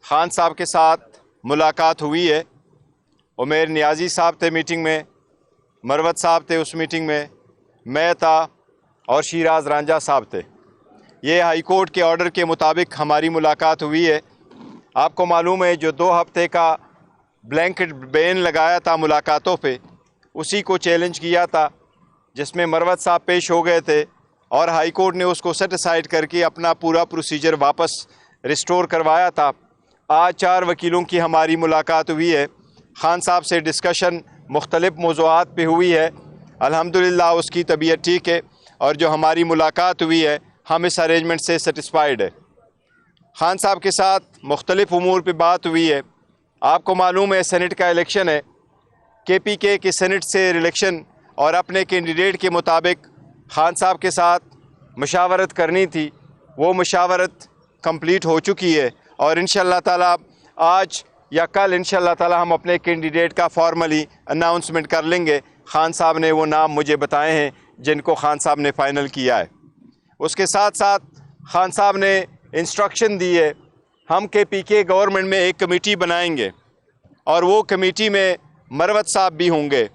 खान साहब के साथ मुलाकात हुई है। उमेर नियाजी साहब थे मीटिंग में, मरवत साहब थे उस मीटिंग में, मैं था और शिराज रांझा साहब थे। ये हाई कोर्ट के ऑर्डर के मुताबिक हमारी मुलाकात हुई है। आपको मालूम है जो 2 हफ्ते का ब्लैंकेट बैन लगाया था मुलाकातों पे, उसी को चैलेंज किया था, जिसमें मरवत साहब पेश हो गए थे और हाई कोर्ट ने उसको सेट असाइड करके अपना पूरा प्रोसीजर वापस रिस्टोर करवाया था। आज 4 वकीलों की हमारी मुलाकात हुई है। खान साहब से डिस्कशन मुख्तलिफ मौज़ूआत पे हुई है। अल्हम्दुलिल्लाह उसकी तबीयत ठीक है और जो हमारी मुलाकात हुई है हम इस अरेंजमेंट से सेटिस्फाइड है। खान साहब के साथ मुख्तलिफ उमूर पे बात हुई है। आपको मालूम है सेनेट का इलेक्शन है, KPK के सेनेट से इलेक्शन और अपने कैंडिडेट के मुताबिक खान साहब के साथ मशावरत करनी थी। वो मशावरत कंप्लीट हो चुकी है और इंशाअल्लाह ताला आज या कल इंशाअल्लाह ताला हम अपने कैंडिडेट का फॉर्मली अनाउंसमेंट कर लेंगे। खान साहब ने वो नाम मुझे बताए हैं जिनको खान साहब ने फ़ाइनल किया है। उसके साथ साथ खान साहब ने इंस्ट्रक्शन दी है हम KPK गवर्नमेंट में एक कमेटी बनाएंगे और वो कमेटी में मरवत साहब भी होंगे।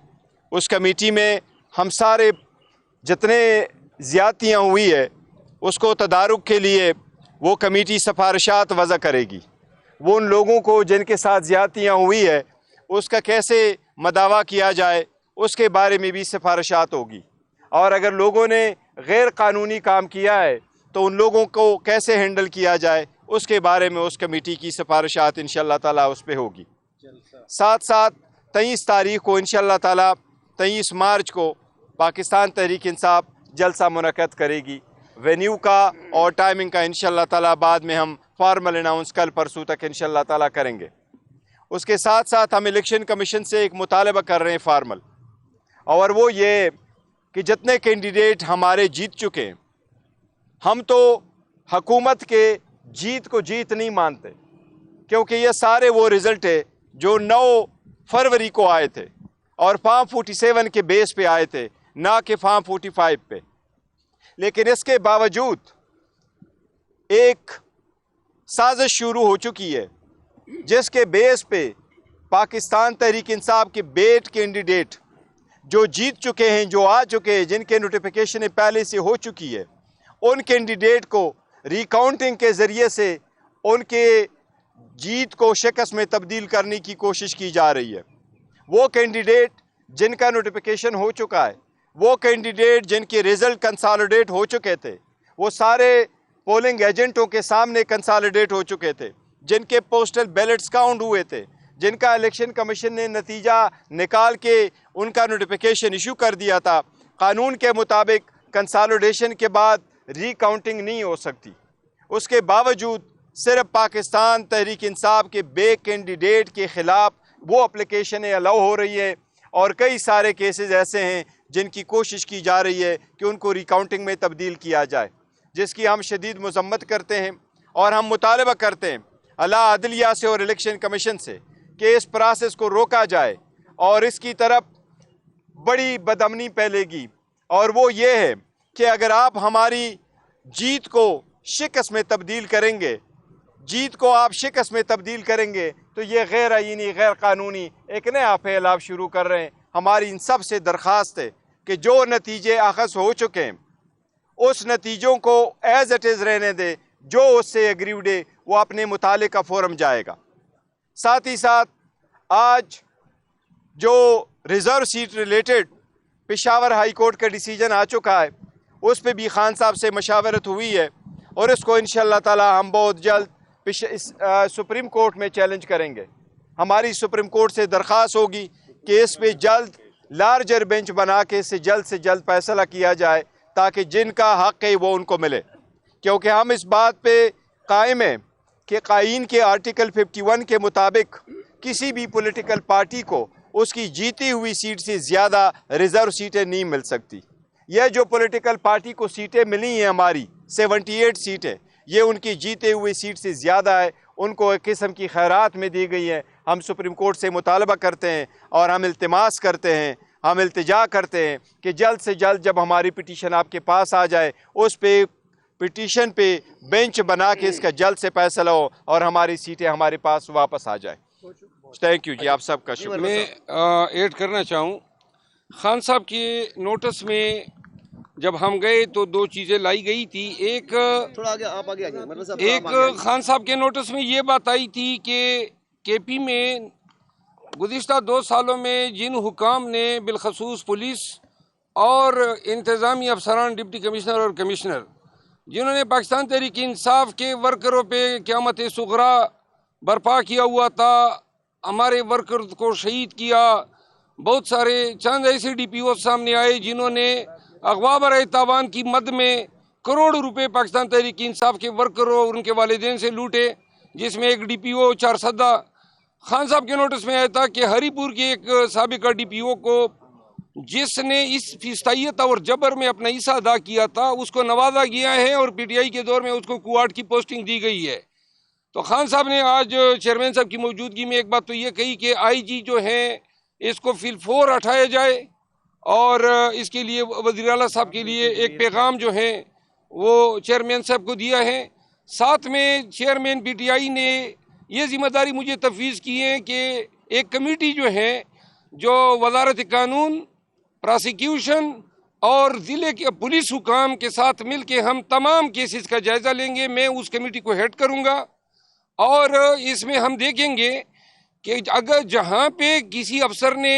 उस कमेटी में हम सारे जितने ज़्यादतियाँ हुई है उसको तदारुक के लिए वो कमेटी सिफारिशात वज़ा करेगी। वो उन लोगों को जिनके साथ ज़्यादतियाँ हुई है उसका कैसे मदावा किया जाए उसके बारे में भी सिफारिशात होगी, और अगर लोगों ने गैर कानूनी काम किया है तो उन लोगों को कैसे हैंडल किया जाए उसके बारे में उस कमेटी की सिफारिशात इंशाअल्लाह ताला उस पे होगी। साथ साथ 23 तारीख को इंशाअल्लाह ताला 23 मार्च को पाकिस्तान तहरीक इंसाफ जलसा मुनक़द करेगी। वेन्यू का और टाइमिंग का इंशाअल्लाह ताला बाद में हम फॉर्मल अनाउंस कल परसों तक इंशाअल्लाह ताला करेंगे। उसके साथ साथ हम इलेक्शन कमीशन से एक मुतालबा कर रहे हैं फॉर्मल, और वो ये कि जितने कैंडिडेट हमारे जीत चुके हैं, हम तो हुकूमत के जीत को जीत नहीं मानते, क्योंकि ये सारे वो रिज़ल्ट है जो 9 फरवरी को आए थे और फॉर्म 47 के बेस पे आए थे, ना कि फॉर्म 45 पे। लेकिन इसके बावजूद एक साजिश शुरू हो चुकी है जिसके बेस पे पाकिस्तान तहरीक इंसाफ के बेट कैंडिडेट जो जीत चुके हैं, जो आ चुके हैं, जिनके नोटिफिकेशन पहले से हो चुकी है, उन कैंडिडेट को रिकाउंटिंग के ज़रिए से उनके जीत को शिकस्त में तब्दील करने की कोशिश की जा रही है। वो कैंडिडेट जिनका नोटिफिकेशन हो चुका है, वो कैंडिडेट जिनके रिज़ल्ट कंसोलिडेट हो चुके थे, वो सारे पोलिंग एजेंटों के सामने कंसोलिडेट हो चुके थे, जिनके पोस्टल बैलेट्स काउंट हुए थे, जिनका इलेक्शन कमीशन ने नतीजा निकाल के उनका नोटिफिकेशन इशू कर दिया था। कानून के मुताबिक कंसोलिडेशन के बाद रिकाउंटिंग नहीं हो सकती। उसके बावजूद सिर्फ पाकिस्तान तहरीक इंसाफ के बे कैंडिडेट के ख़िलाफ़ वो एप्लीकेशनें अलाउ हो रही है, और कई सारे केसेस ऐसे हैं जिनकी कोशिश की जा रही है कि उनको रिकाउंटिंग में तब्दील किया जाए, जिसकी हम शदीद मज़म्मत करते हैं। और हम मुतालबा करते हैं आला अदलिया से और इलेक्शन कमीशन से कि इस प्रोसेस को रोका जाए, और इसकी तरफ बड़ी बदअमनी फैलेगी, और वो ये है कि अगर आप हमारी जीत को शिकस्त में तब्दील करेंगे, जीत को आप शिकस्त में तब्दील करेंगे, तो ये गैर आईनी गैर कानूनी एक नया फेल आप शुरू कर रहे हैं। हमारी इन सब से दरख्वास्त है कि जो नतीजे अखज़ हो चुके हैं उस नतीजों को एज़ इट इज़ रहने दे, जो उससे एग्रीव्ड है वो अपने मुतालिका फोरम जाएगा। साथ ही साथ आज जो reserve seat related Peshawar high court का डिसीजन आ चुका है, उस पर भी खान साहब से मशावरत हुई है, और इसको इंशाअल्लाह ताला हम बहुत जल्द सुप्रीम कोर्ट में चैलेंज करेंगे। हमारी सुप्रीम कोर्ट से दरख्वास्त होगी कि इस पे जल्द लार्जर बेंच बना के इससे जल्द फैसला किया जाए, ताकि जिनका हक़ है वो उनको मिले। क्योंकि हम इस बात पे कायम हैं कि कायीन के आर्टिकल 51 के मुताबिक किसी भी पॉलिटिकल पार्टी को उसकी जीती हुई सीट से ज़्यादा रिज़र्व सीटें नहीं मिल सकती। यह जो पॉलिटिकल पार्टी को सीटें मिली हैं हमारी 78 सीटें, ये उनकी जीते हुई सीट से ज़्यादा है, उनको एक किस्म की खैरात में दी गई है। हम सुप्रीम कोर्ट से मुतालबा करते हैं और हम इल्तिमास करते हैं, हम इल्तिजा करते हैं कि जल्द से जल्द जब हमारी पिटीशन आपके पास आ जाए उस पे पिटीशन पे बेंच बना के इसका जल्द से फैसला हो और हमारी सीटें हमारे पास वापस आ जाए। थैंक यू जी, आप सबका शुक्रिया। मैं ऐड करना चाहूँ, खान साहब के नोटिस में जब हम गए तो दो चीज़ें लाई गई थी। एक, थोड़ा आगे आप आगे आइए, मतलब साहब एक खान साहब के नोटिस में ये बात आई थी कि केपी में गुज़िश्ता 2 सालों में जिन हुकाम ने बिलखसूस पुलिस और इंतज़ामी अफसरान, डिप्टी कमिश्नर और कमिश्नर, जिन्होंने पाकिस्तान तहरीक इंसाफ के वर्करों पे क़यामत सुगरा बर्पा किया हुआ था, हमारे वर्कर को शहीद किया, बहुत सारे चंद ऐसे DPO सामने आए जिन्होंने अगवा बराए तावान की मद में करोड़ों रुपए पाकिस्तान तहरीक इंसाफ के वर्करों और उनके वालिदैन से लूटे, जिसमें एक DPO 4 सदा खान साहब के नोटिस में आया था कि हरीपुर के एक साबिका DPO को जिसने इस फिस्तायत और जबर में अपना हिस्सा अदा किया था उसको नवाजा गया है और PTI के दौर में उसको कुआट की पोस्टिंग दी गई है। तो खान साहब ने आज चेयरमैन साहब की मौजूदगी में एक बात तो ये कही कि IG जो है इसको फिलफोर हटाया जाए और इसके लिए वज़ीर आला साहब के लिए एक पैगाम जो है वो चेयरमैन साहब को दिया है। साथ में चेयरमैन PTI ने ये जिम्मेदारी मुझे तफवीज़ की है कि एक कमेटी जो है जो वज़ारत कानून, प्रोसिक्यूशन और ज़िले के पुलिस हुकाम के साथ मिल के हम तमाम केसेस का जायज़ा लेंगे। मैं उस कमेटी को हेड करूँगा और इसमें हम देखेंगे कि अगर जहाँ पे किसी अफसर ने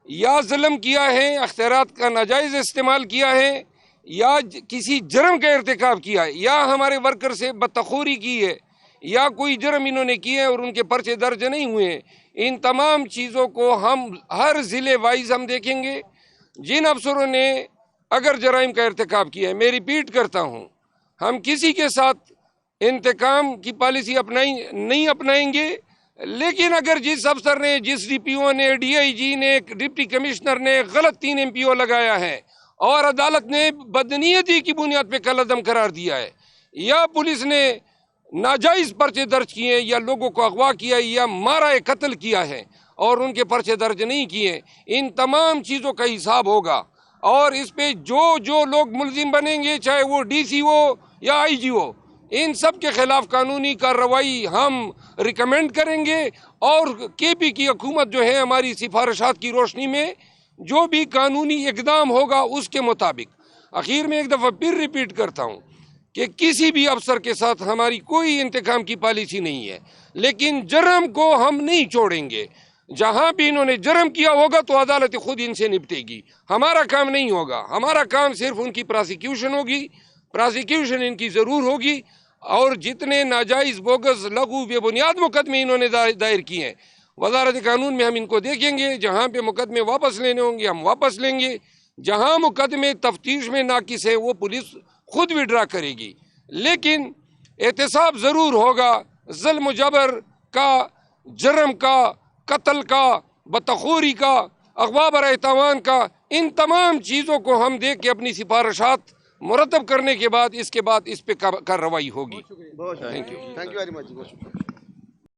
या जुल्म किया है, अख्तियारात का नाजायज़ इस्तेमाल किया है या किसी जुर्म का इर्तिकाब किया है या हमारे वर्कर से बदतखोरी की है या कोई जुर्म इन्होंने किए हैं और उनके पर्चे दर्ज नहीं हुए हैं, इन तमाम चीज़ों को हम हर ज़िले वाइज हम देखेंगे। जिन अफसरों ने अगर जराइम का इर्तिकाब किया है, मैं रिपीट करता हूँ, हम किसी के साथ इंतकाम की पॉलिसी नहीं अपनाएंगे, लेकिन अगर जिस अफसर ने, जिस DPO ने, DIG ने, डिप्टी कमिश्नर ने गलत 3 MPO लगाया है और अदालत ने बदनीयती की बुनियाद पे कलअदम करार दिया है या पुलिस ने नाजायज़ पर्चे दर्ज किए या लोगों को अगवा किया या मारा कत्ल किया है और उनके पर्चे दर्ज नहीं किए, इन तमाम चीज़ों का हिसाब होगा और इस पे जो लोग मुलजिम बनेंगे, चाहे वो DC हो या IG हो, इन सब के खिलाफ कानूनी कार्रवाई हम रिकमेंड करेंगे और KP की हुकूमत जो है हमारी सिफारिशात की रोशनी में जो भी कानूनी इकदाम होगा उसके मुताबिक। आखिर में एक दफ़ा फिर रिपीट करता हूँ कि किसी भी अफसर के साथ हमारी कोई इंतकाम की पॉलिसी नहीं है, लेकिन जुर्म को हम नहीं छोड़ेंगे। जहाँ भी इन्होंने जुर्म किया होगा तो अदालत खुद इनसे निपटेगी, हमारा काम नहीं होगा। हमारा काम सिर्फ उनकी प्रोसिक्यूशन होगी, प्रोसिक्यूशन इनकी ज़रूर होगी और जितने नाजायज़, बोगस, लघु, बेबुनियाद मुकदमे इन्होंने दायर किए हैं वज़ारत कानून में हम इनको देखेंगे। जहाँ पे मुकदमे वापस लेने होंगे हम वापस लेंगे, जहाँ मुकदमे तफ्तीश में नाकिस है वो पुलिस खुद विड्रा करेगी, लेकिन एहतसाब ज़रूर होगा। ज़ुल्म जबर का, जुर्म का, कत्ल का, बदतखोरी का, अगवा बराए तावान का, इन तमाम चीज़ों को हम देख के अपनी सिफारिशात मुरतब करने के बाद इसके बाद इस पे कार्रवाई होगी। Thank you very much.